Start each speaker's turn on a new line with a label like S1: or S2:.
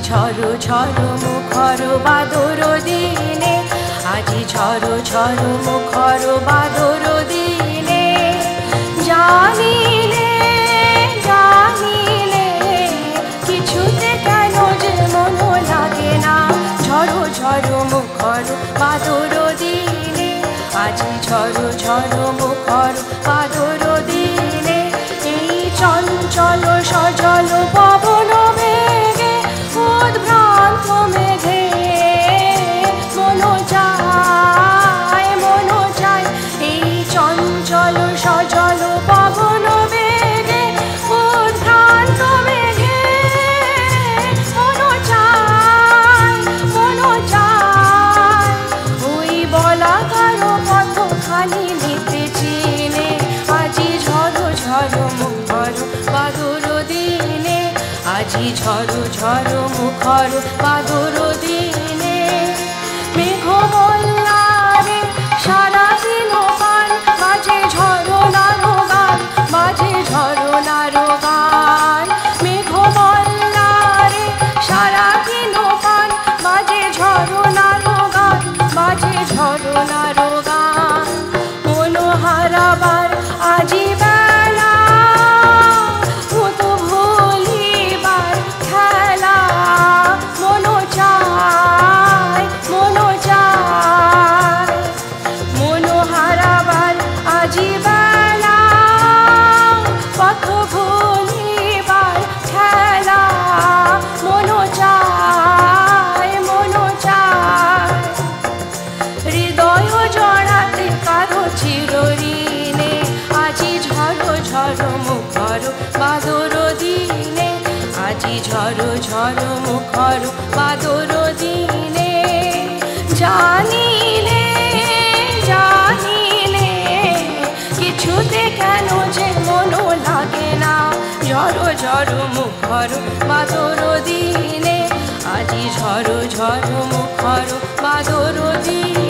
S1: ঝড়ো ঝড়ো মুখর বাদর দিনে, আজি ঝড়ো ঝড়ো মুখর বাদর দিনে। জানিলে জানিলে কিছুতে কেন যে মন লাগে না, ঝড়ো ঝড়ো মুখর বাদর দিনে, আজি ঝড়ো ঝড়ো মুখর বাদর দিনে। এই চঞ্চল সজল পবন বেগে উদ্ভ্রান্ত মেঘে মন চায় মন চায়, এই চঞ্চল সজল পবন বেগে উদ্ভ্রান্ত মেঘে মন চায় মন চায়। ওই বলাকার কতখানি নিতে চিনে, আজি ঝড়ো ঝড়ো মুখর বাদর দিনে, আজি ঝড়ো ঝড়ো মুখর বাদর দিনে। মেঘমল্লারে সারাদিন গান বাজে ঝরনার গান, বাজে ঝরনার গান। মেঘমল্লারে সারাদিন গান বাজে ঝরনার গান, বাজে ঝরনার গান। মন হারাবার আজি বেলা, ভূত ভুলিবার খেলা, মন চায় মন চায়। মন হারাবার আজি বেলা, পথ ভুলিবার খেলা, মন চায় মন চায়। হৃদয় জড়াতে কারো চিরঋণে, আজি ঝড়ো ঝড়ো মুখর বাদর দিনে, আজি ঝড়ো ঝড়ো মুখর বাদর দিনে। জানিলে জানিলে কিছুতে কেন যে মন লাগে না, ঝড়ো ঝড়ো মুখর বাদর দিনে, আজি ঝড়ো ঝড়ো মুখর বাদর দিনে।